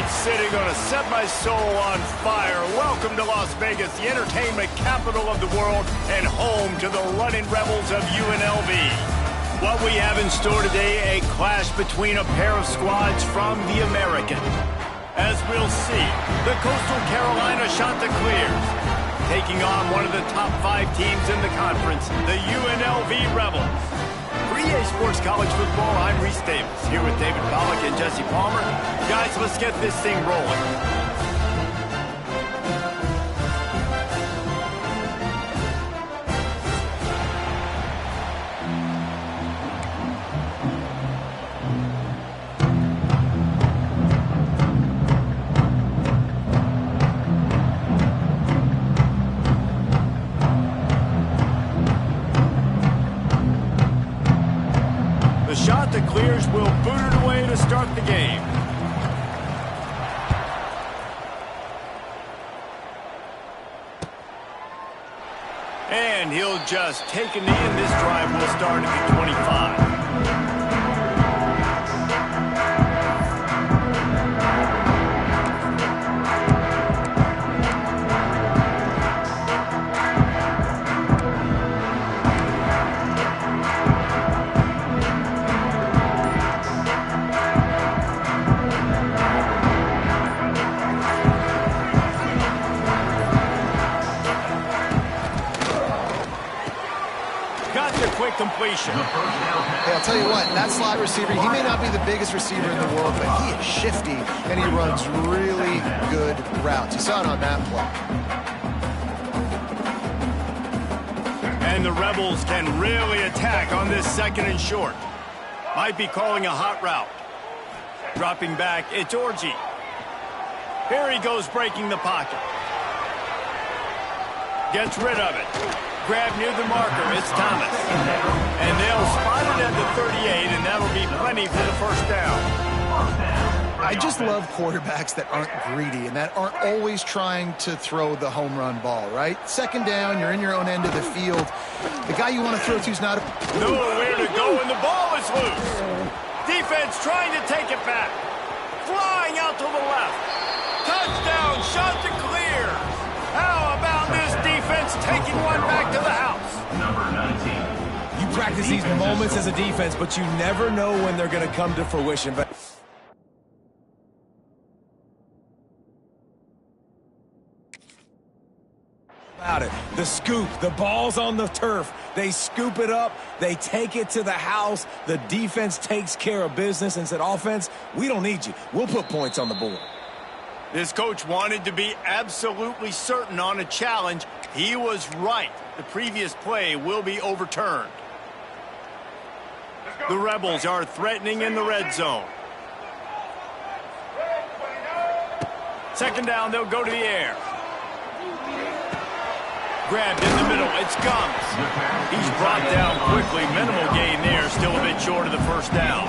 right, sitting gonna set my soul on fire. Welcome to Las Vegas, the entertainment capital of the world and home to the running rebels of UNLV. What we have in store today, a clash between a pair of squads from the American. As we'll see, the Coastal Carolina Chanticleers taking on one of the top 5 teams in the conference, the UNLV Rebels. For EA Sports College Football, I'm Reese Davis, here with David Pollack and Jesse Palmer. Guys, let's get this thing rolling. The Chanticleers will boot it away to start the game. And he'll just take a knee, and this drive will start at the 25. Quick completion. Hey, I'll tell you what, that slot receiver, he may not be the biggest receiver in the world, but he is shifty, and he runs really good routes. You saw it on that play. And the Rebels can really attack on this 2nd and short. Might be calling a hot route. Dropping back, it's Orji. Here he goes, breaking the pocket. Gets rid of it. Grab near the marker, it's Thomas. And they'll spot it at the 38, and that'll be plenty for the first down. I just love quarterbacks that aren't greedy and that aren't always trying to throw the home run ball, right? 2nd down, you're in your own end of the field. The guy you want to throw to is not a... Nowhere to go, and the ball is loose. Defense trying to take it back. Flying out to the left. Touchdown, Chanticleers. How about this defense taking one back to the house? Number 19. You practice these moments as a defense, but you never know when they're going to come to fruition. But about it, the scoop, the ball's on the turf. They scoop it up, they take it to the house. The defense takes care of business and said, offense, we don't need you. We'll put points on the board. This coach wanted to be absolutely certain on a challenge. He was right. The previous play will be overturned. The Rebels are threatening in the red zone. 2nd down, they'll go to the air. Grabbed in the middle, it's Gums. He's brought down quickly. Minimal gain there, still a bit short of the 1st down.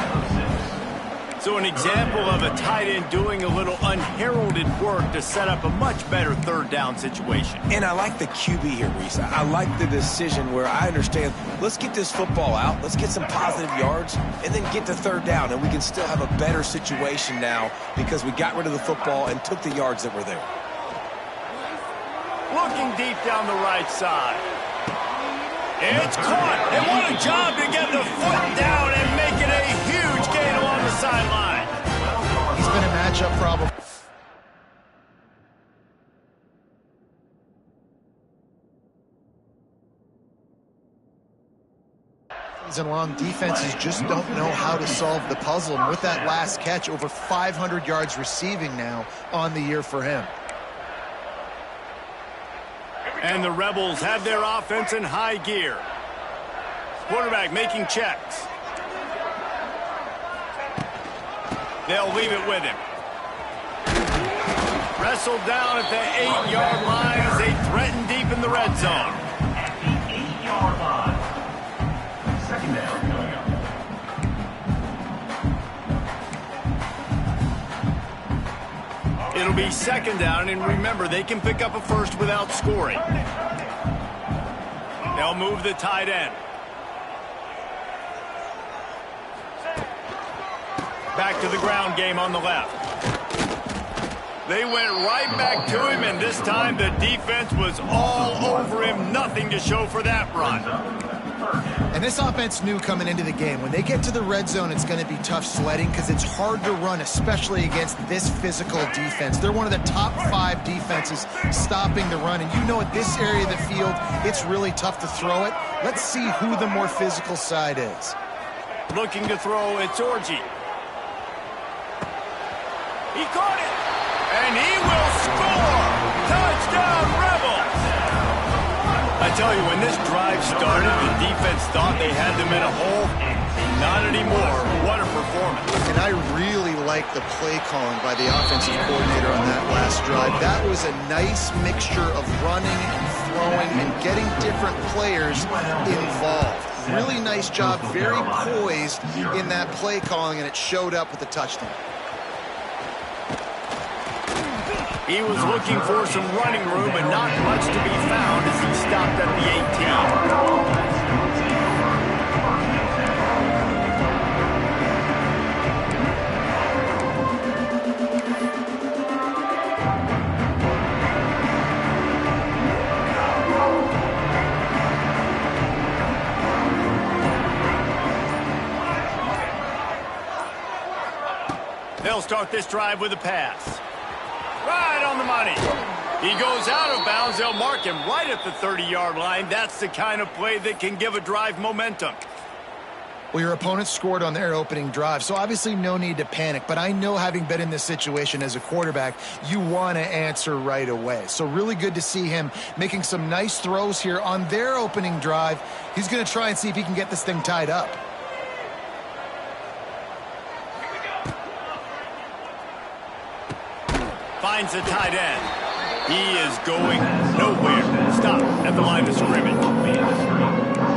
So an example of a tight end doing a little unheralded work to set up a much better 3rd down situation. And I like the QB here, Reese. I like the decision where I understand, let's get this football out, let's get some positive yards, and then get to 3rd down, and we can still have a better situation now because we got rid of the football and took the yards that were there. Looking deep down the right side. It's caught, and what a job to get the foot down and make it a huge gain along the sideline. He's been a matchup problem. Season long, defenses just don't know how to solve the puzzle. And with that last catch, over 500 yards receiving now on the year for him. And the Rebels have their offense in high gear. Quarterback making checks. They'll leave it with him. Wrestled down at the 8-yard line as they threaten deep in the red zone. At the 8-yard line. 2nd down coming up. It'll be 2nd down, and remember, they can pick up a first without scoring. They'll move the tight end. Back to the ground game on the left. They went right back to him, and this time the defense was all over him. Nothing to show for that run. And this offense knew coming into the game, when they get to the red zone, it's going to be tough sledding because it's hard to run, especially against this physical defense. They're one of the top 5 defenses stopping the run. And you know, at this area of the field, it's really tough to throw it. Let's see who the more physical side is. Looking to throw, it's Orji. He caught it, and he will score! Touchdown, Rebels! I tell you, when this drive started, the defense thought they had them in a hole. Not anymore. What a performance. And I really like the play calling by the offensive coordinator on that last drive. That was a nice mixture of running and throwing and getting different players involved. Really nice job, very poised in that play calling, and it showed up with the touchdown. He was looking for some running room, but not much to be found as he stopped at the 18. They'll start this drive with a pass. Right on the money. He goes out of bounds. They'll mark him right at the 30-yard line. That's the kind of play that can give a drive momentum. Well, your opponent scored on their opening drive, so obviously no need to panic. But I know, having been in this situation as a quarterback, you want to answer right away. So really good to see him making some nice throws here on their opening drive. He's going to try and see if he can get this thing tied up. Finds the tight end. He is going nowhere. Stop at the line of scrimmage.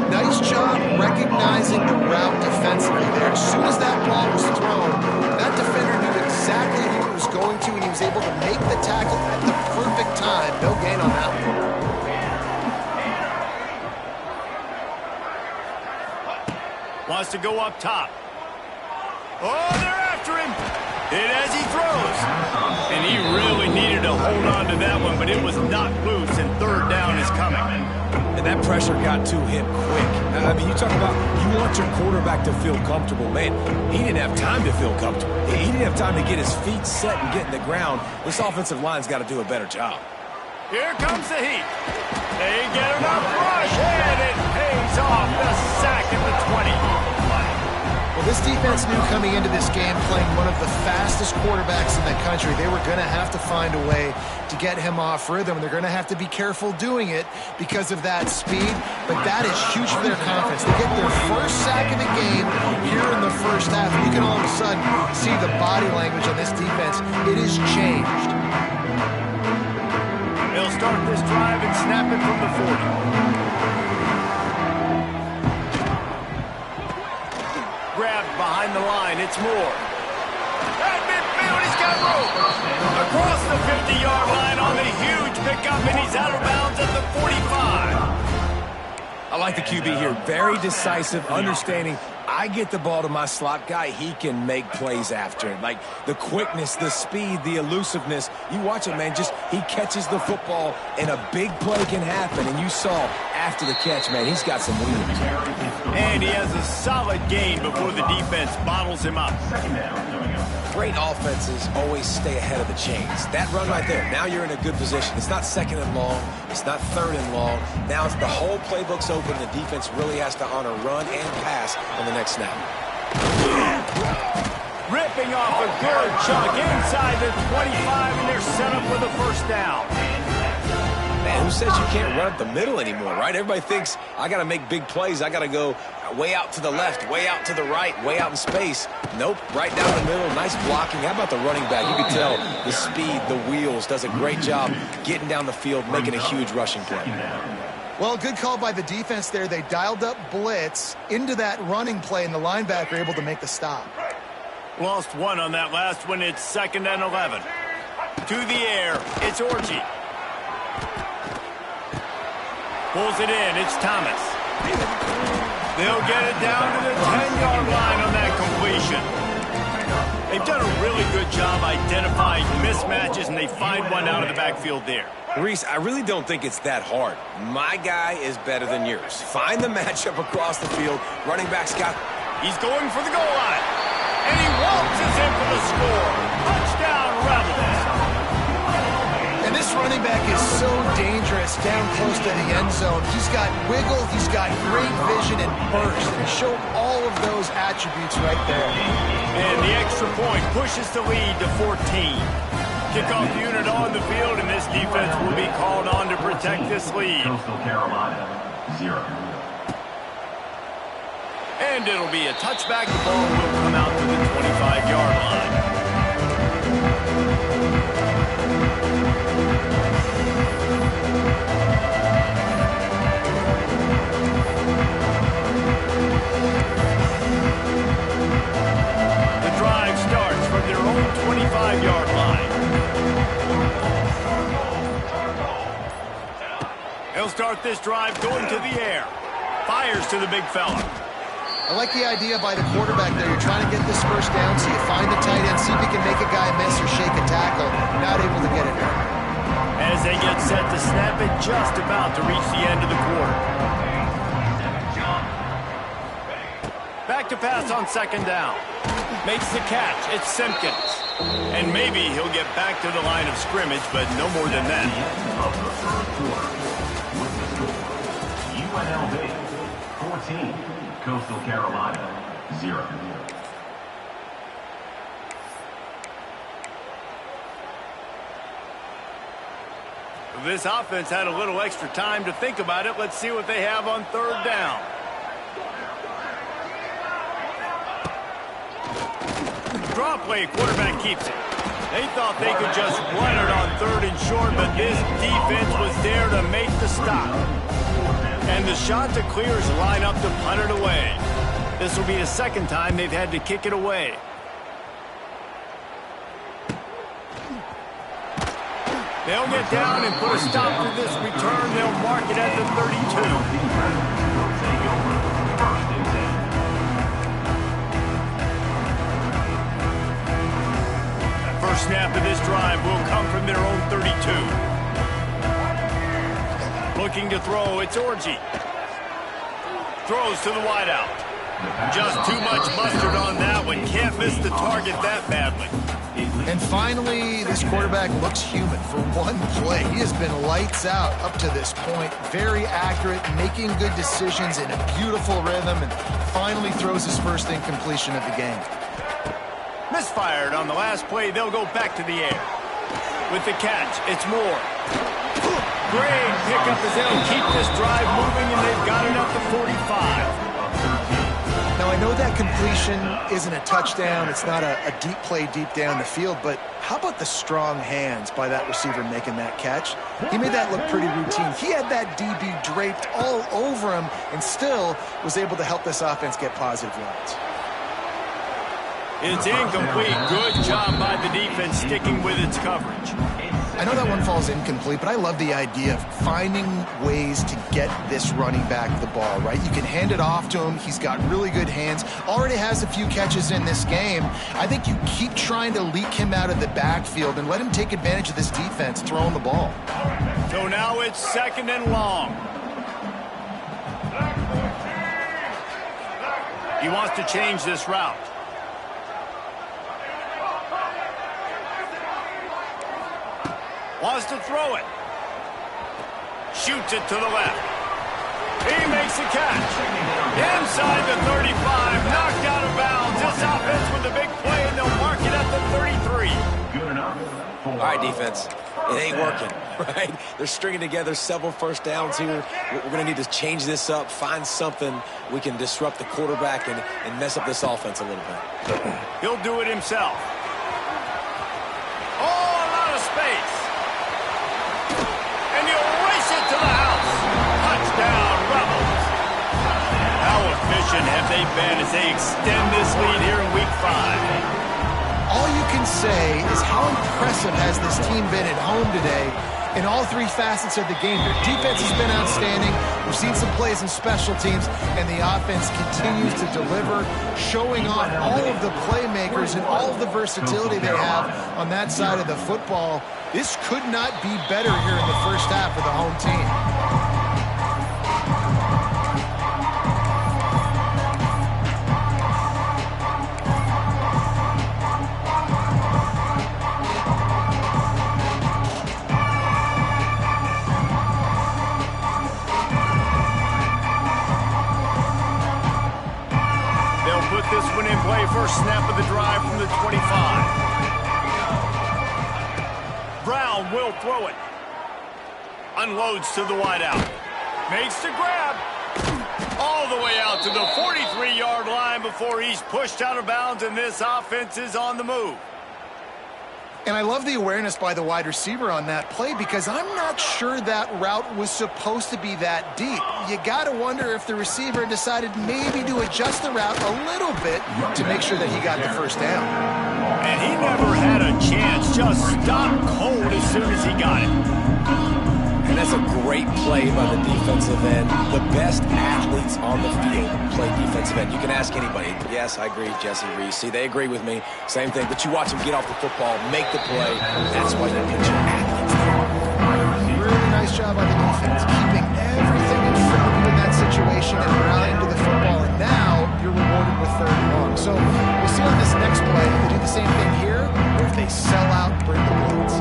Nice job recognizing the route defensively there. As soon as that ball was thrown, that defender knew exactly who he was going to, and he was able to make the tackle at the perfect time. No gain on that one. Wants to go up top. Oh, they're after him. And as he throws. And he really needed to hold on to that one, but it was knocked loose, and third down is coming. And that pressure got to him quick. I mean, you talk about you want your quarterback to feel comfortable. Man, he didn't have time to feel comfortable. He didn't have time to get his feet set and get in the ground. This offensive line's got to do a better job. Here comes the heat. They get enough rush, and it pays off. The sack at the 20. Well, this defense knew coming into this game, playing one of the fastest quarterbacks in the country, they were going to have to find a way to get him off rhythm. They're going to have to be careful doing it because of that speed, but that is huge for their confidence. They get their first sack of the game here in the first half, and you can all of a sudden see the body language on this defense. It has changed. They'll start this drive and snap it from the 40. Grabbed behind the line, it's Moore. At midfield, he's got room. Across the 50-yard line on the huge pickup, and he's out of bounds at the 45. I like the QB here. Very decisive, understanding I get the ball to my slot guy, he can make plays after it. Like the quickness, the speed, the elusiveness. You watch it, man, just he catches the football and a big play can happen. And you saw after the catch, man, he's got some wheels. And he has a solid gain before the defense bottles him up. Great offenses always stay ahead of the chains. That run right there, now you're in a good position. It's not second and long. It's not third and long. Now it's the whole playbook's open. The defense really has to honor run and pass on the next snap. Ripping off a good chunk inside the 25, and they're set up with a first down. Man, who says you can't run up the middle anymore, right? Everybody thinks, I got to make big plays. I got to go way out to the left, way out to the right, way out in space. Nope, right down the middle. Nice blocking. How about the running back? You can tell the speed, the wheels, does a great job getting down the field, making a huge rushing play. Well, good call by the defense there. They dialed up blitz into that running play, and the linebacker able to make the stop. Lost one on that last one. It's 2nd and 11. To the air, it's Orji. Pulls it in, it's Thomas. They'll get it down to the 10-yard line on that completion. They've done a really good job identifying mismatches, and they find one out of the backfield there. Reese, I really don't think it's that hard. My guy is better than yours. Find the matchup across the field. Running back Scott. He's going for the goal line. And he waltzes in for the score. Touchdown, Rebels. And this running back is so dangerous down close to the end zone. He's got wiggle, he's got great vision and burst. And he showed all of those attributes right there. And the extra point pushes the lead to 14. Kickoff unit on the field, and this defense will be called on to protect this lead. Coastal Carolina, 0. And it'll be a touchback. The ball will come out to the 25-yard line. The drive starts from their own 25-yard line. They'll start this drive going to the air. Fires to the big fella. I like the idea by the quarterback there. You're trying to get this first down, so you find the tight end, see if he can make a guy miss or shake a tackle. Not able to get it done. As they get set to snap it, just about to reach the end of the quarter. Back to pass on second down. Makes the catch. It's Simpkins. And maybe he'll get back to the line of scrimmage, but no more than that. Of the third quarter, with the score, UNLV 14, Coastal Carolina 0. This offense had a little extra time to think about it. Let's see what they have on third down. Draw play, quarterback keeps it. They thought they could just run it on third and short, but this defense was there to make the stop. And the shot to clear is line up to punt it away. This will be the second time they've had to kick it away. They'll get down and put a stop to this return. They'll mark it at the 32. First snap of this drive will come from their own 32. Looking to throw, it's Orji. Throws to the wideout. Just too much mustard on that one. Can't miss the target that badly. And finally, this quarterback looks human for one play. He has been lights out up to this point. Very accurate, making good decisions in a beautiful rhythm, and finally throws his first incompletion of the game. Misfired on the last play. They'll go back to the air. With the catch, it's Moore. Great pickup as they'll keep this drive moving, and they've got it up to 45. Now, I know that completion isn't a touchdown. It's not a deep play deep down the field, but how about the strong hands by that receiver making that catch? He made that look pretty routine. He had that DB draped all over him and still was able to help this offense get positive yards. It's incomplete. Good job by the defense sticking with its coverage. I know that one falls incomplete, but I love the idea of finding ways to get this running back the ball, right? You can hand it off to him. He's got really good hands. Already has a few catches in this game. I think you keep trying to leak him out of the backfield and let him take advantage of this defense throwing the ball. So now it's second and long. He wants to change this route. Wants to throw it. Shoots it to the left. He makes the catch. Inside the 35. Knocked out of bounds. This offense with the big play, and they'll mark it at the 33. Good enough. All right, defense. It ain't working, right? They're stringing together several first downs here. We're going to need to change this up, find something we can disrupt the quarterback and mess up this offense a little bit. He'll do it himself. Oh, a lot of space. And he'll race it to the house. Touchdown, Rebels. How efficient have they been as they extend this lead here in Week 5? All you can say is how impressive has this team been at home today. in all three facets of the game. Their defense has been outstanding. We've seen some plays in special teams, and the offense continues to deliver, showing off all of the playmakers and all of the versatility they have on that side of the football. This could not be better here in the first half for the home team. This one in play, first snap of the drive from the 25. Brown will throw it. Unloads to the wideout. Makes the grab. All the way out to the 43-yard line before he's pushed out of bounds, and this offense is on the move. And I love the awareness by the wide receiver on that play because I'm not sure that route was supposed to be that deep. You got to wonder if the receiver decided maybe to adjust the route a little bit to make sure that he got the first down. And he never had a chance, just stopped cold as soon as he got it. And that's a great play by the defensive end. The best athletes on the field play defensive end. You can ask anybody. Yes, I agree, Jesse Reese. See, they agree with me. Same thing. But you watch them get off the football, make the play. That's why you put your athletes there. Really nice job on the defense, keeping everything in front of you in that situation and rallying to the football. And now you're rewarded with third and long. So we'll see on this next play if they do the same thing here or if they sell out and bring the blitz.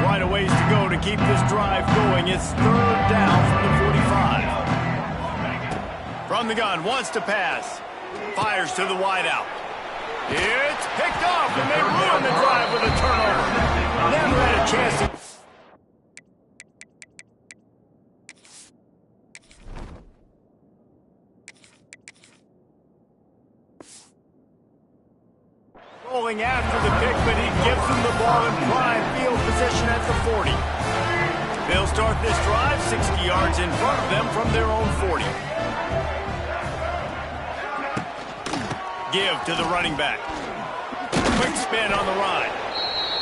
Quite a ways to go to keep this drive going. It's third down from the 45. From the gun, wants to pass. Fires to the wideout. It's picked off, and they ruin the drive with a turnover. Never had a chance to... Rolling after the pick, but he gives them the ball in prime field position at the 40. They'll start this drive 60 yards in front of them from their own 40. Give to the running back. Quick spin on the ride.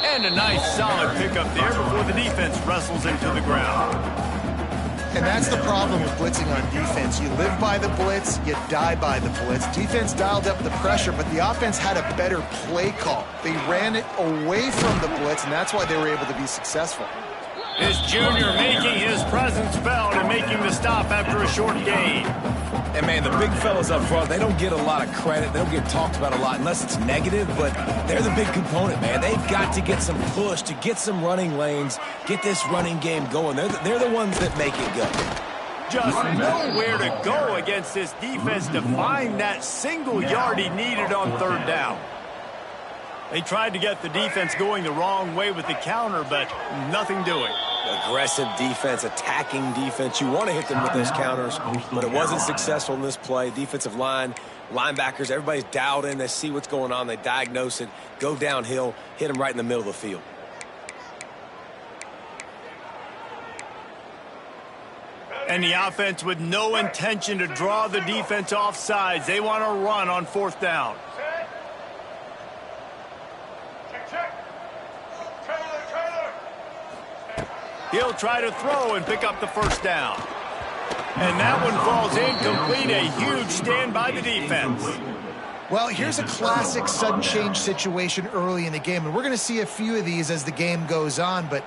And a nice solid pickup there before the defense wrestles him to the ground. And that's the problem with blitzing on defense. You live by the blitz, you die by the blitz. Defense dialed up the pressure, but the offense had a better play call. They ran it away from the blitz, and that's why they were able to be successful. This junior making his presence felt and making the stop after a short gain. And, man, the big fellas up front, they don't get a lot of credit. They don't get talked about a lot unless it's negative, but they're the big component, man. They've got to get some push, to get some running lanes, get this running game going. They're the ones that make it go. Just nowhere to go against this defense to find that single yard he needed on third down. They tried to get the defense going the wrong way with the counter, but nothing doing. Aggressive defense, attacking defense. You want to hit them with those counters, but it wasn't successful in this play. Defensive line, linebackers, everybody's dialed in. They see what's going on. They diagnose it, go downhill, hit them right in the middle of the field. And the offense with no intention to draw the defense off sides. They want to run on fourth down. He'll try to throw and pick up the first down. And that one falls incomplete. A huge stand by the defense. Well, here's a classic sudden change situation early in the game, and we're going to see a few of these as the game goes on, but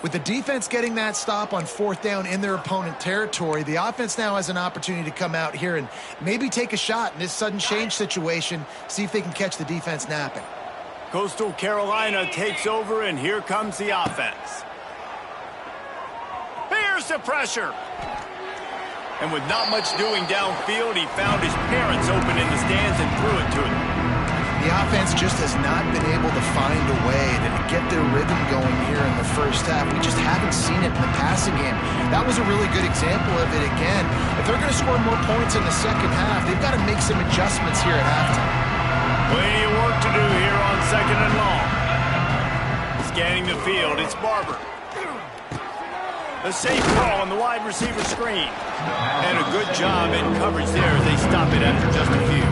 with the defense getting that stop on fourth down in their opponent territory, the offense now has an opportunity to come out here and maybe take a shot in this sudden change situation, see if they can catch the defense napping. Coastal Carolina takes over, and here comes the offense. Here's the pressure. And with not much doing downfield, he found his parents open in the stands and threw it to him. The offense just has not been able to find a way to get their rhythm going here in the first half. We just haven't seen it in the passing game. That was a really good example of it again. If they're going to score more points in the second half, they've got to make some adjustments here at halftime. Plenty of work to do here on second and long. Scanning the field, it's Barber. A safe call on the wide receiver screen. And a good job in coverage there as they stop it after just a few.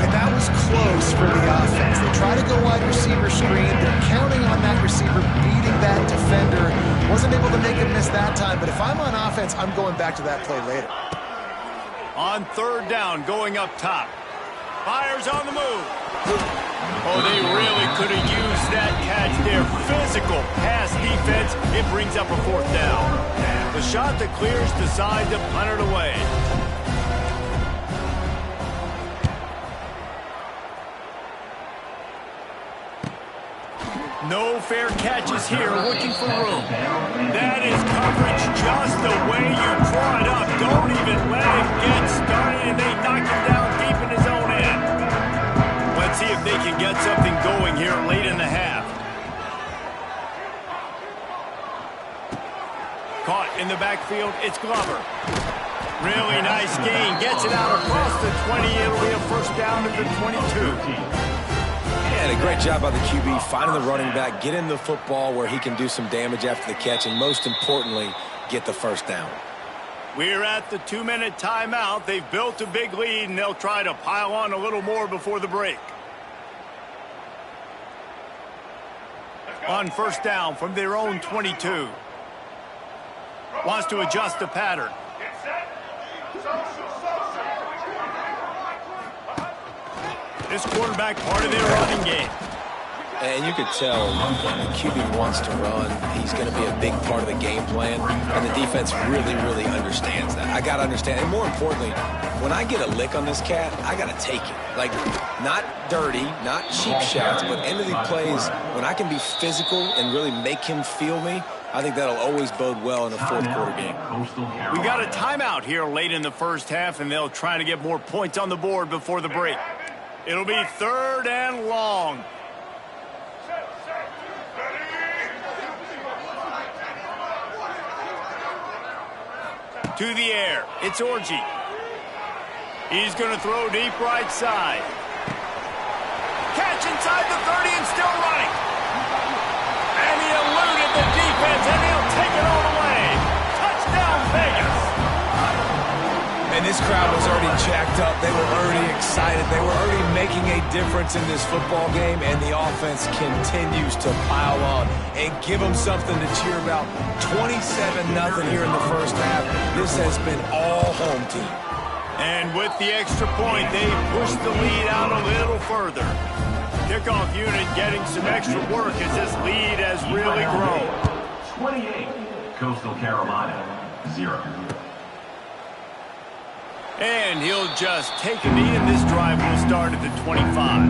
And that was close for the offense. They try to go wide receiver screen. They're counting on that receiver beating that defender. Wasn't able to make him miss that time, but if I'm on offense, I'm going back to that play later. On third down, going up top. Fires on the move. Oh, they really could have used that catch there. Physical pass defense. It brings up a fourth down. The shot that clears decide to punt it away. No fair catches here, looking for room. That is coverage just the way you draw it up. Don't even let him get started, and they knock him down deep in his own end. Let's see if they can get something going here late in the half. Caught in the backfield, it's Glover. Really nice gain, gets it out across the 20. It'll be a first down at the 22. And a great job by the QB finding the running back, getting the football where he can do some damage after the catch, and most importantly, get the first down. We're at the 2-minute timeout. They've built a big lead, and they'll try to pile on a little more before the break. On first down from their own 22. Wants to adjust the pattern. This quarterback part of their running game. And you could tell the QB wants to run. He's going to be a big part of the game plan. And the defense really, really understands that. I got to understand. And more importantly, when I get a lick on this cat, I got to take it. Like, not dirty, not cheap shots, but end of the plays, when I can be physical and really make him feel me, I think that'll always bode well in a fourth quarter game. We got a timeout here late in the first half, and they'll try to get more points on the board before the break. It'll be third and long. To the air. It's Orji. He's going to throw deep right side. Catch inside the 30 and still running. And he eluded the defense, and he'll take it all the way. Touchdown, Vegas. And this crowd was already jacked up. They were already excited. They were already making a difference in this football game, and the offense continues to pile on and give them something to cheer about. 27-0 here in the first half. This has been all home team. And with the extra point, they push the lead out a little further. Kickoff unit getting some extra work as this lead has really grown. 28, Coastal Carolina, 0. And he'll just take a knee, and this drive will start at the 25.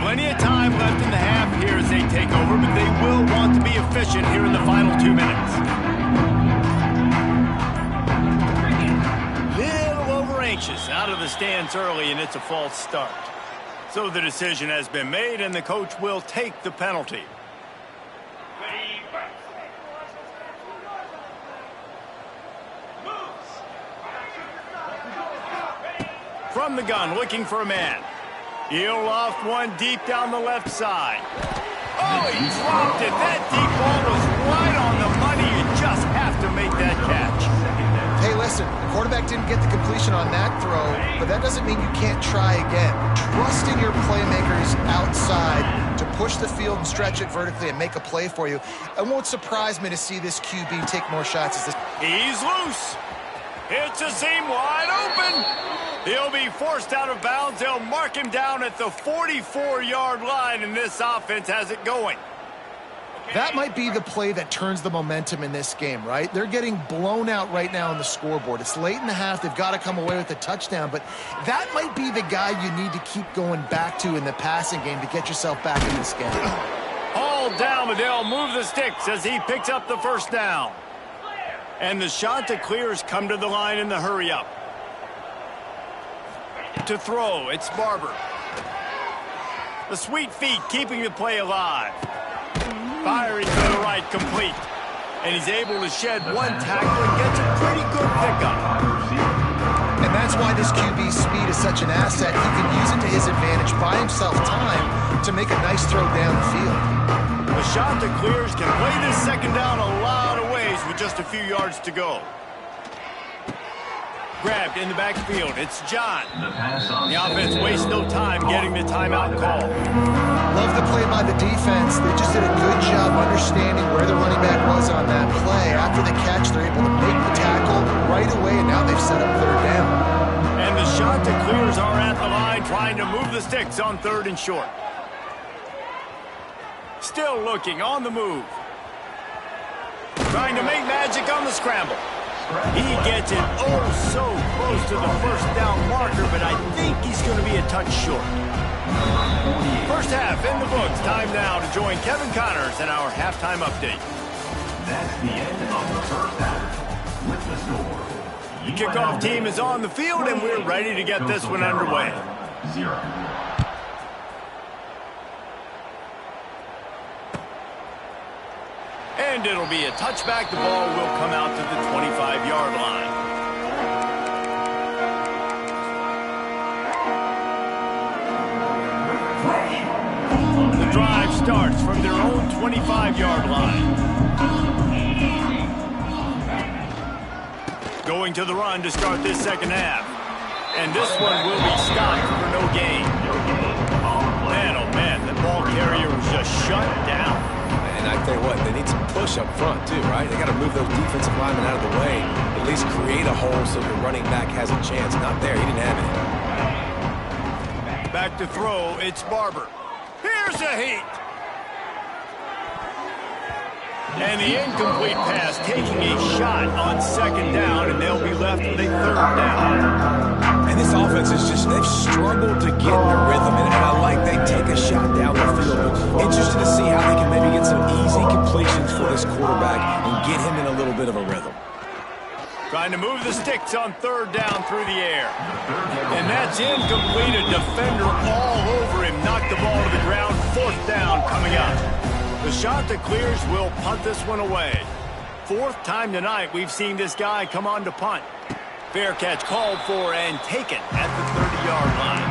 Plenty of time left in the half here as they take over, but they will want to be efficient here in the final 2 minutes. Little over anxious out of the stands early, and it's a false start. So the decision has been made, and the coach will take the penalty. From the gun, looking for a man. He'll loft one deep down the left side. Oh, he dropped it. That deep ball was right on the money. You just have to make that catch. Hey, listen, the quarterback didn't get the completion on that throw, but that doesn't mean you can't try again. Trusting your playmakers outside to push the field and stretch it vertically and make a play for you. It won't surprise me to see this QB take more shots as this. He's loose. It's a seam wide open. He'll be forced out of bounds. They'll mark him down at the 44-yard line, and this offense has it going. That might be the play that turns the momentum in this game, right? They're getting blown out right now on the scoreboard. It's late in the half. They've got to come away with a touchdown, but that might be the guy you need to keep going back to in the passing game to get yourself back in this game. All down, but they'll move the sticks as he picks up the first down. And the shot that clears come to the line in the hurry-up. To throw, it's Barber. The sweet feet keeping the play alive. Firing to the right, complete. And he's able to shed one tackle and gets a pretty good pickup. And that's why this QB's speed is such an asset. He can use it to his advantage, buy himself time to make a nice throw down the field. The shot that clears can play this second down a lot of ways with just a few yards to go. Grabbed in the backfield. It's John. The offense wastes no time getting the timeout call. Love the play by the defense. They just did a good job understanding where the running back was on that play. After the catch, they're able to make the tackle right away, and now they've set up third down. And the shot that clears are at the line trying to move the sticks on third and short. Still looking on the move. Trying to make magic on the scramble. He gets it oh so close to the first down marker, but I think he's going to be a touch short. First half in the books. Time now to join Kevin Connors in our halftime update. That's the end of the first half with the score. The kickoff team is on the field, and we're ready to get this one underway. 0. And it'll be a touchback. The ball will come out to the 25-yard line. The drive starts from their own 25-yard line. Going to the run to start this second half. And this one will be stopped for no gain. Man, oh man, the ball carrier was just shut down. And I tell you what, they need some push up front too, right? They got to move those defensive linemen out of the way. At least create a hole so the running back has a chance. Not there. He didn't have it. Back to throw. It's Barber. Here's a heat. And the incomplete pass taking a shot on second down, and they'll be left with a third down. And this offense is just, they've struggled to get in a rhythm, and I like they take a shot down the field. Interested to see how they can maybe get some easy completions for this quarterback and get him in a little bit of a rhythm. Trying to move the sticks on third down through the air. And that's incomplete. A defender all over him. Knocked the ball to the ground. Fourth down coming up. The shot that clears will punt this one away. Fourth time tonight we've seen this guy come on to punt. Fair catch called for and taken at the 30-yard line.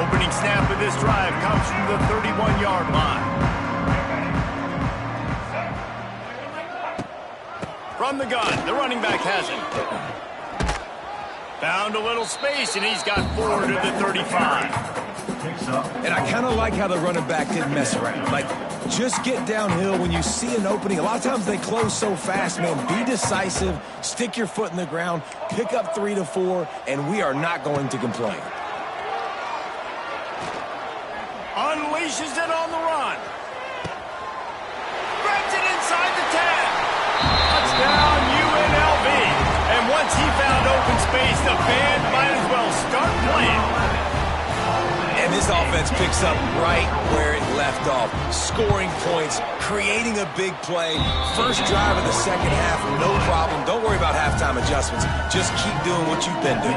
Opening snap of this drive comes from the 31-yard line. From the gun, the running back has it. Found a little space, and he's got 4 to the 35. And I kind of like how the running back didn't mess around. Like, just get downhill when you see an opening. A lot of times they close so fast, man. Be decisive, stick your foot in the ground, pick up 3 to 4, and we are not going to complain. Unleashes it on the run. Grabs it inside the 10. Touchdown, UNLV. And once he found open space, the band might as well start playing. And this offense picks up right where it left off. Scoring points, creating a big play. First drive of the second half, no problem. Don't worry about halftime adjustments. Just keep doing what you've been doing.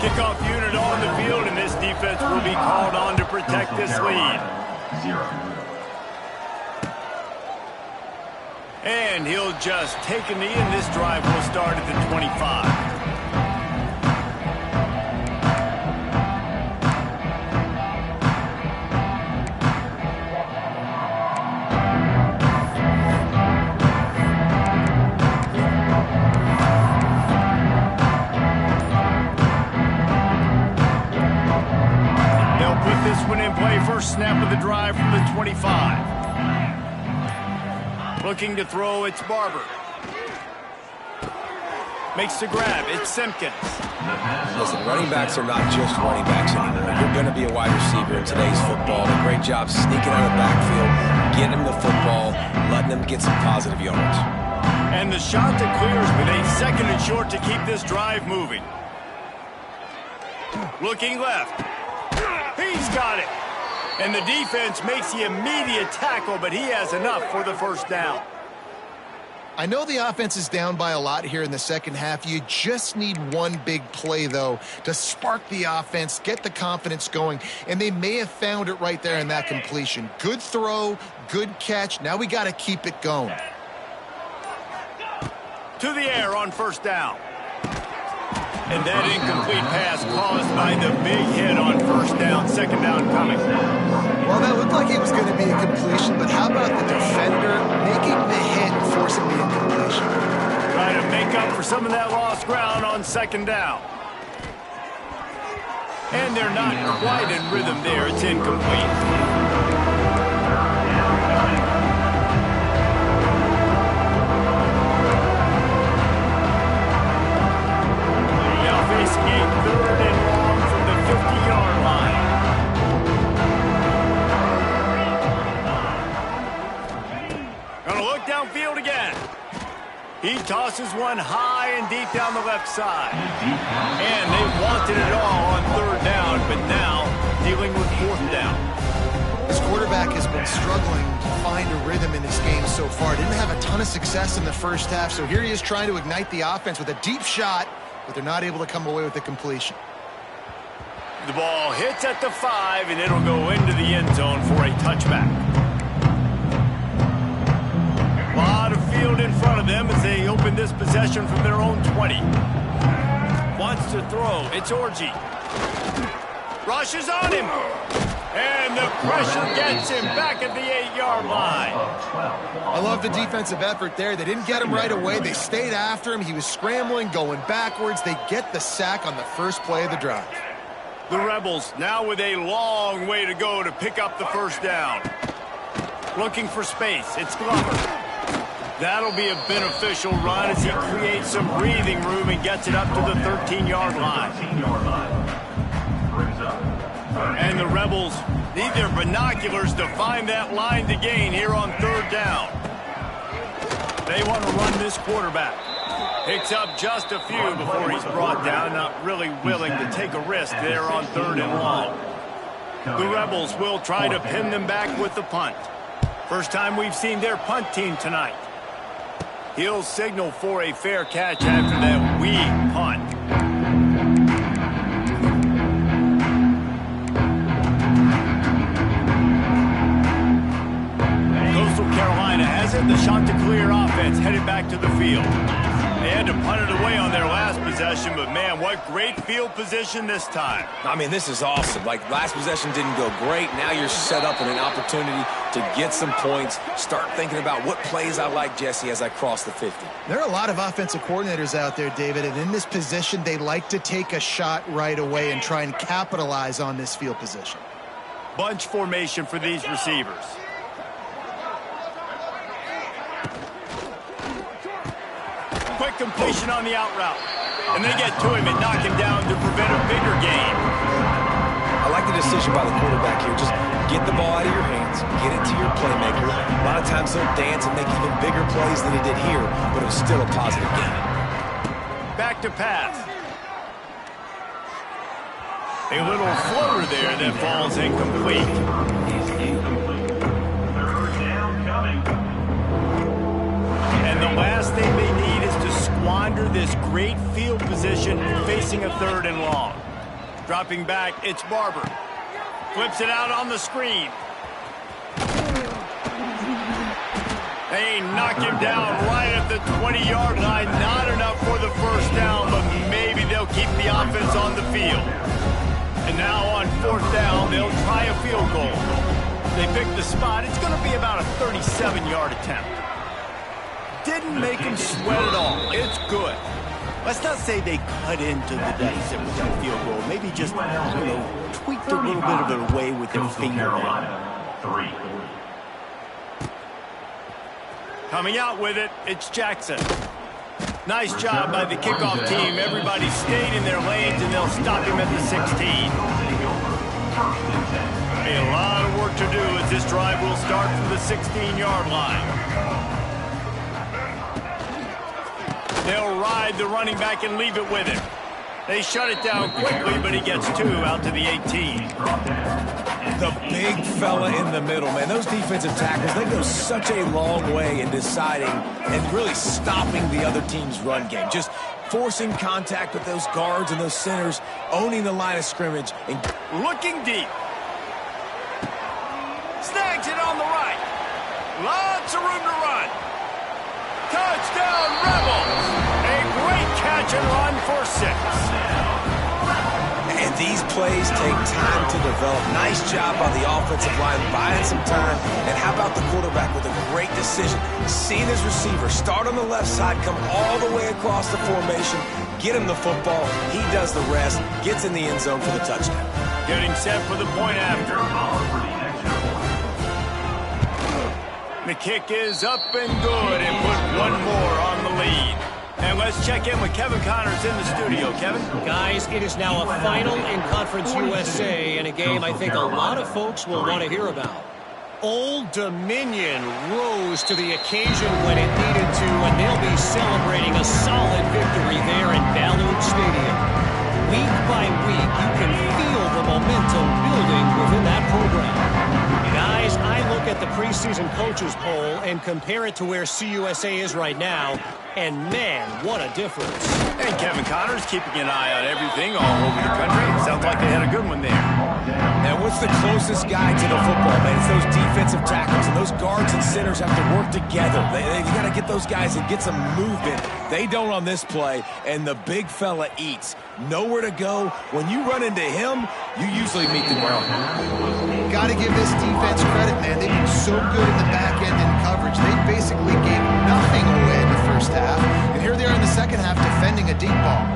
Kickoff unit on the field, and this defense will be called on to protect this lead. 0. And he'll just take a knee, and this drive will start at the 25. They'll put this one in play. First snap of the drive from the 25. Looking to throw, it's Barber. Makes the grab, it's Simpkins. Listen, running backs are not just running backs anymore. You're going to be a wide receiver in today's football. A great job sneaking out of the backfield, getting him the football, letting them get some positive yards. And the shot that clears with a second and short to keep this drive moving. Looking left. He's got it. And the defense makes the immediate tackle, but he has enough for the first down. I know the offense is down by a lot here in the second half. You just need one big play, though, to spark the offense, get the confidence going, and they may have found it right there in that completion. Good throw, good catch. Now we got to keep it going. To the air on first down. And that incomplete pass caused by the big hit on first down, second down coming. Well, that looked like it was going to be a completion, but how about the defender making the hit and forcing the incompletion? Try to make up for some of that lost ground on second down. And they're not quite in rhythm there. It's incomplete. Facing a third and long from the 50-yard line. Gonna look downfield again. He tosses one high and deep down the left side. And they wanted it all on third down, but now dealing with fourth down. This quarterback has been struggling to find a rhythm in this game so far. Didn't have a ton of success in the first half, so here he is trying to ignite the offense with a deep shot, but they're not able to come away with the completion. The ball hits at the 5, and it'll go into the end zone for a touchback. A lot of field in front of them as they open this possession from their own 20. Wants to throw. It's Orji. Rushes on him. And the pressure gets him back at the 8-yard line. I love the defensive effort there. They didn't get him right away. They stayed after him. He was scrambling, going backwards. They get the sack on the first play of the drive. The Rebels now with a long way to go to pick up the first down. Looking for space. It's Glover. That'll be a beneficial run as he creates some breathing room and gets it up to the 13-yard line. And the Rebels need their binoculars to find that line to gain here on third down. They want to run this quarterback. Picks up just a few before he's brought down, not really willing to take a risk there on third and long. The Rebels will try to pin them back with the punt. First time we've seen their punt team tonight. He'll signal for a fair catch after that weak punt. Carolina has it. The Chanticleer offense headed back to the field. They had to punt it away on their last possession, but man, what great field position this time. I mean, this is awesome. Like, last possession didn't go great. Now you're set up in an opportunity to get some points. Start thinking about what plays I like, Jesse, as I cross the 50. There are a lot of offensive coordinators out there, David, and in this position, they like to take a shot right away and try and capitalize on this field position. Bunch formation for these receivers. Quick completion on the out route. And they get to him and knock him down to prevent a bigger gain. I like the decision by the quarterback here. Just get the ball out of your hands, get it to your playmaker. A lot of times he'll dance and make even bigger plays than he did here, but it was still a positive gain. Back to pass. A little floater there that falls incomplete. Third down coming. And the last thing they need is to squander this great field position facing a third and long. Dropping back, it's Barber. Flips it out on the screen. They knock him down right at the 20-yard line. Not enough for the first down, but maybe they'll keep the offense on the field. And now on fourth down, they'll try a field goal. They pick the spot. It's going to be about a 37-yard attempt. Didn't make him sweat at all. It's good. Let's not say they cut into the deficit with that field goal. Maybe just, tweaked a little bit of it away with their finger. Coming out with it, it's Jackson. Nice job by the kickoff team. Everybody stayed in their lanes, and they'll stop him at the 16. A lot of work to do as this drive will start from the 16-yard line. They'll ride the running back and leave it with him. They shut it down quickly, but he gets two out to the 18. The big fella in the middle, man. Those defensive tackles, they go such a long way in deciding and really stopping the other team's run game. Just forcing contact with those guards and those centers, owning the line of scrimmage. And looking deep. Snags it on the right. Lots of room to run. Touchdown, Rebels! A great catch catch and run for 6. And these plays take time to develop. Nice job on the offensive line, buying some time. And how about the quarterback with a great decision? Seeing his receiver start on the left side, come all the way across the formation, get him the football. He does the rest, gets in the end zone for the touchdown. Getting set for the point after. The kick is up and good and put one more on the lead. And let's check in with Kevin Connors in the studio. Kevin? Guys, it is now a final in Conference USA and a game I think a lot of folks will want to hear about. Old Dominion rose to the occasion when it needed to, and they'll be celebrating a solid victory there in Ballard Stadium. Week by week, you can feel the momentum building within that program. Guys, I look at the preseason coaches poll and compare it to where CUSA is right now, and man, what a difference. And Kevin Connors keeping an eye on everything all over the country. Sounds like they had a good one there. Now, what's the closest guy to the football, man? It's those defensive tackles, and those guards and centers have to work together. They've got to get those guys and get some movement. They don't on this play, and the big fella eats. Nowhere to go. When you run into him, you usually meet the ground. Got to give this defense credit, man. They've been so good in the back end in coverage. They basically gave nothing away in the first half, and here they are in the second half defending a deep ball.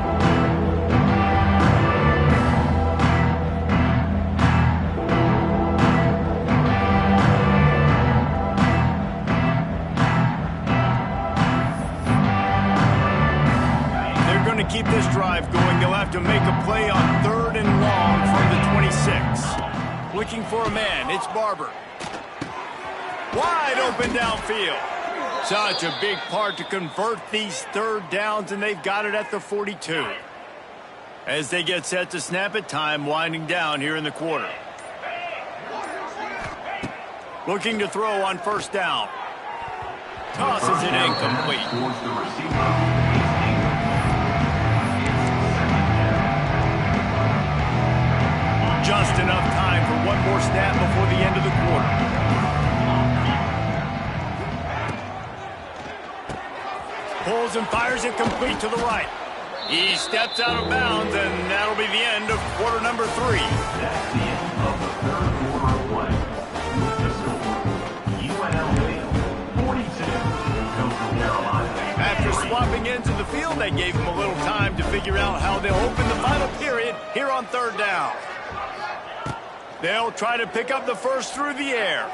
Keep this drive going. They'll have to make a play on 3rd and long from the 26. Looking for a man. It's Barber. Wide open downfield. Such a big part to convert these 3rd downs, and they've got it at the 42. As they get set to snap it, time winding down here in the quarter. Looking to throw on 1st down. Tosses it incomplete. Just enough time for one more snap before the end of the quarter. Pulls and fires it complete to the right. He steps out of bounds, and that'll be the end of quarter number 3. That's the end of the 3rd quarter of play. With the score, UNLV 42, Coastal Carolina. After swapping into the field, they gave him a little time to figure out how they'll open the final period here on 3rd down. They'll try to pick up the first through the air.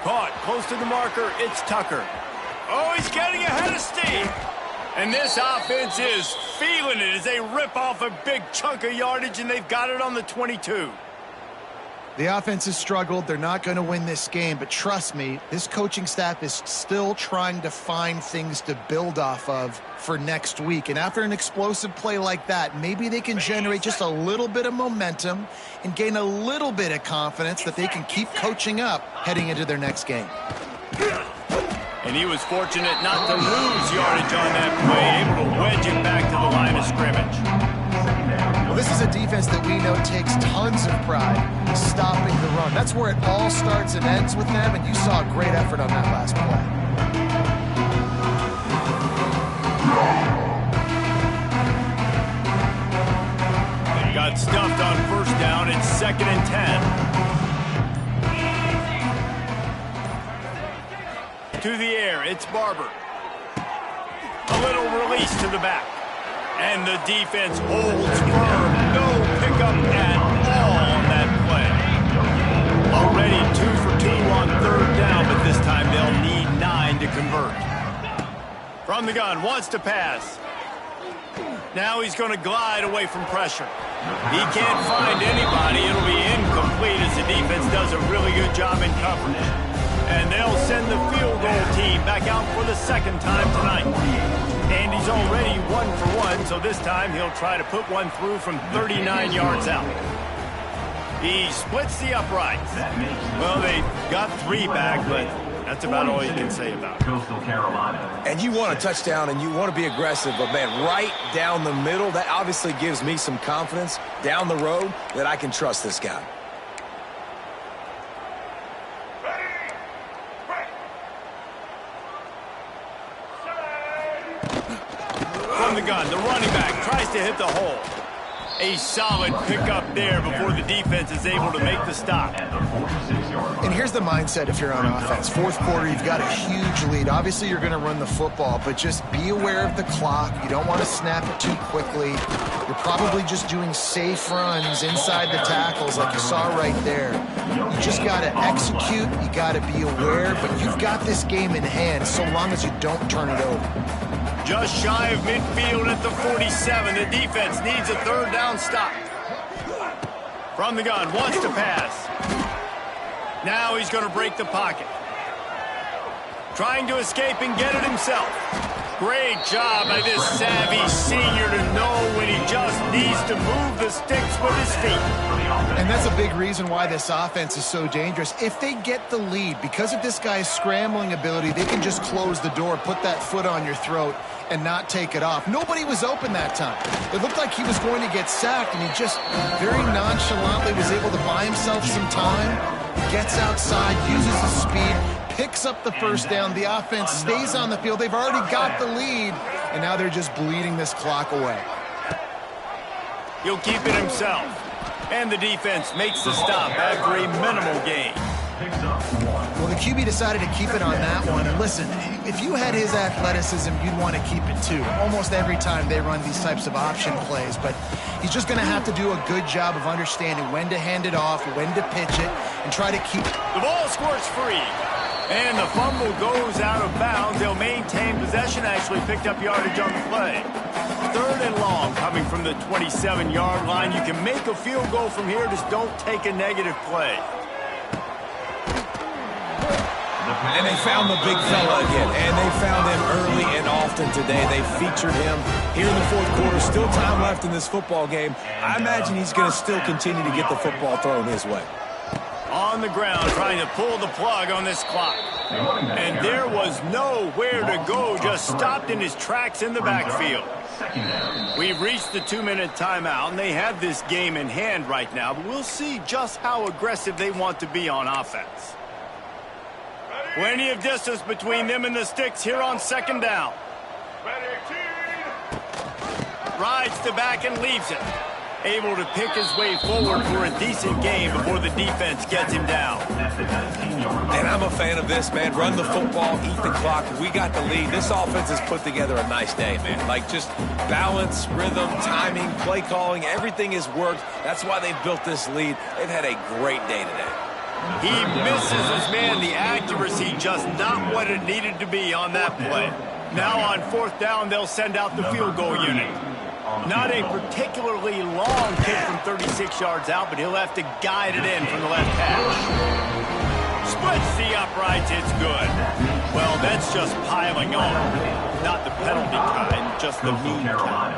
Caught close to the marker. It's Tucker. Oh, he's getting ahead of steam. And this offense is feeling it as they rip off a big chunk of yardage, and they've got it on the 22. The offense has struggled. They're not going to win this game, but trust me, this coaching staff is still trying to find things to build off of for next week. And after an explosive play like that, maybe they can generate just a little bit of momentum and gain a little bit of confidence that they can keep coaching up heading into their next game. And he was fortunate not to lose yardage on that play, able to wedge it back to the line of scrimmage. Well, this is a defense that we know takes tons of pride stopping the run. That's where it all starts and ends with them, and you saw a great effort on that last play. Got stuffed on 1st down. It's 2nd and 10. To the air, it's Barber. A little release to the back. And the defense holds firm. No pickup at all on that play. Already 2 for 2 on 3rd down, but this time they'll need 9 to convert. From the gun, wants to pass. Now he's going to glide away from pressure. He can't find anybody. It'll be incomplete as the defense does a really good job in coverage. And they'll send the field goal team back out for the 2nd time tonight. And he's already 1 for 1, so this time he'll try to put one through from 39 yards out. He splits the uprights. Well, they got 3 back, but that's about all you can say about it. Coastal Carolina. And you want a touchdown and you want to be aggressive, but man, right down the middle, that obviously gives me some confidence down the road that I can trust this guy. From the gun, the running back tries to hit the hole. A solid pickup there before the defense is able to make the stop. And here's the mindset if you're on offense. Fourth quarter, you've got a huge lead. Obviously, you're going to run the football, but just be aware of the clock. You don't want to snap it too quickly. You're probably just doing safe runs inside the tackles like you saw right there. You just got to execute. You got to be aware, but you've got this game in hand so long as you don't turn it over. Just shy of midfield at the 47. The defense needs a third down stop. From the gun, wants to pass. Now he's going to break the pocket. Trying to escape and get it himself. Great job by this savvy senior to know when he just needs to move the sticks with his feet. And that's a big reason why this offense is so dangerous. If they get the lead, because of this guy's scrambling ability, they can just close the door, put that foot on your throat, and not take it off. Nobody was open that time. It looked like he was going to get sacked, and he just very nonchalantly was able to buy himself some time, gets outside, uses his speed, picks up the first down. The offense stays on the field. They've already got the lead, and now they're just bleeding this clock away. He'll keep it himself. And the defense makes the stop after a minimal gain. Well, the QB decided to keep it on that one. And listen, if you had his athleticism, you'd want to keep it too. Almost every time they run these types of option plays. But he's just going to have to do a good job of understanding when to hand it off, when to pitch it, and try to keep it. The ball squirts free. And the fumble goes out of bounds. They'll maintain possession. Actually picked up yardage on the play. Third and long coming from the 27-yard line. You can make a field goal from here. Just don't take a negative play. And they found the big fella again, and they found him early and often today. They featured him here in the fourth quarter. Still time left in this football game. I imagine he's going to still continue to get the football thrown his way. On the ground, trying to pull the plug on this clock. And there was nowhere to go, just stopped in his tracks in the backfield. We've reached the 2-minute timeout, and they have this game in hand right now, but we'll see just how aggressive they want to be on offense. Plenty of distance between them and the sticks here on second down. Rides the back and leaves it. Able to pick his way forward for a decent game before the defense gets him down. And I'm a fan of this, man. Run the football, eat the clock. We got the lead. This offense has put together a nice day, man. Like just balance, rhythm, timing, play calling, everything has worked. That's why they've built this lead. They've had a great day today. He misses his man. The accuracy just not what it needed to be on that play. Now on fourth down, they'll send out the field goal unit. Not a particularly long kick from 36 yards out, but he'll have to guide it in from the left hash. Splits the uprights, it's good. Well, that's just piling on. Not the penalty kind, just the mean kind.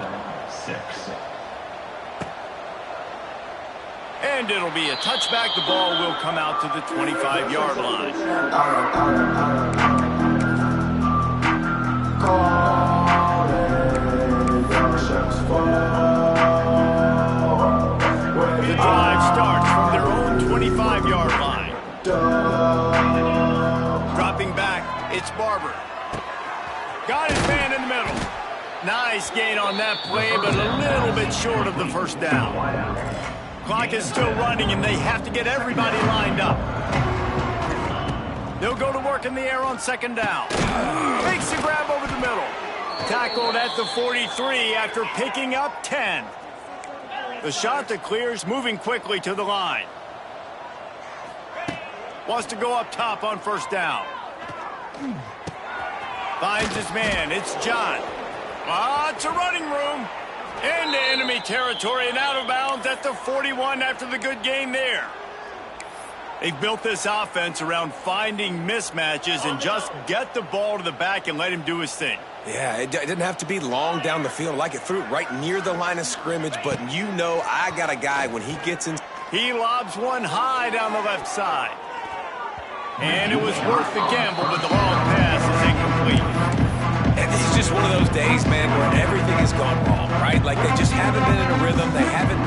And it'll be a touchback. The ball will come out to the 25-yard line. The drive starts from their own 25-yard line. Dropping back, it's Barber. Got his man in the middle. Nice gain on that play, but a little bit short of the first down. Clock is still running, and they have to get everybody lined up. They'll go to work in the air on second down. Makes the grab over the middle. Tackled at the 43 after picking up 10. The shot that clears, moving quickly to the line. Wants to go up top on first down. Finds his man. It's John. Lots of running room. Into enemy territory and out of bounds at the 41 after the good game there. They've built this offense around finding mismatches and just get the ball to the back and let him do his thing. Yeah, it didn't have to be long down the field. Like it threw it right near the line of scrimmage, but you know I got a guy when he gets in. He lobs one high down the left side. And it was worth the gamble, but the long pass is incomplete. And it's just one of those days, man, where everything has gone wrong, right? Like they just haven't been in a rhythm. They haven't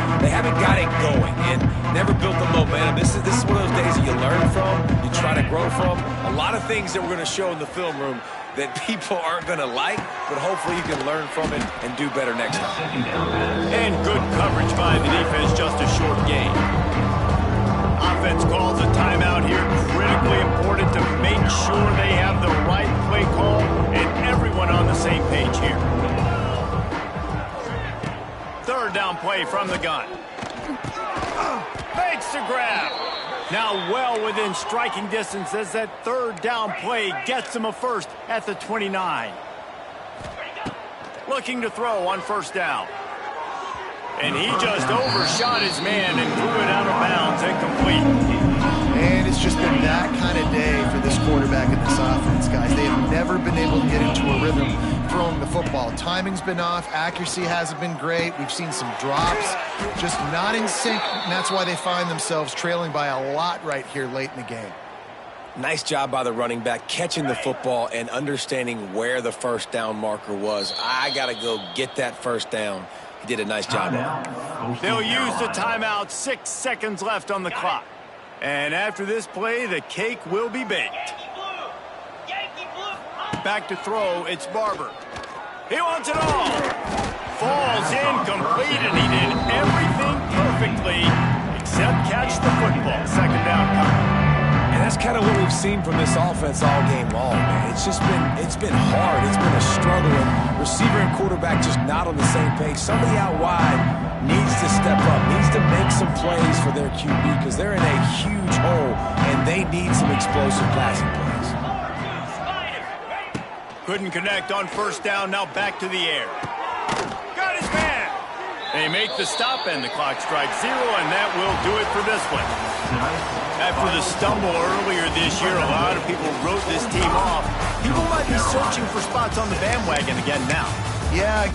got it going and never built the momentum. This is one of those days that you learn from, you try to grow from. A lot of things that we're going to show in the film room that people aren't going to like, but hopefully you can learn from it and do better next time. And good coverage by the defense, just a short gain. Offense calls a timeout here. Critically important to make sure they have the right play call and everyone on the same page here. Third down play from the gun. Fakes the grab. Now well within striking distance as that third down play gets him a first at the 29. Looking to throw on first down. And he just overshot his man and threw it out of bounds, incomplete. And it's just been that kind of day for this quarterback in this offense, guys. They have never been able to get into a rhythm throwing the football. Timing's been off. Accuracy hasn't been great. We've seen some drops, just not in sync. And that's why they find themselves trailing by a lot right here late in the game. Nice job by the running back catching the football and understanding where the first down marker was. I got to go get that first down. He did a nice job. They'll use the timeout. 6 seconds left on the clock. And after this play, the cake will be baked. Back to throw, it's Barber. He wants it all. Falls incomplete, and he did everything perfectly except catch the football. Second down coming. And that's kind of what we've seen from this offense all game long, man. It's been hard. It's been a struggle. And receiver and quarterback just not on the same page. Somebody out wide needs to step up, needs to make some plays for their QB because they're in a huge hole, and they need some explosive passing plays. Couldn't connect on first down. Now back to the air. Got his man. They make the stop, and the clock strikes 0, and that will do it for this one. After the stumble earlier this year, a lot of people wrote this team off. People might be searching for spots on the bandwagon again now. Yeah,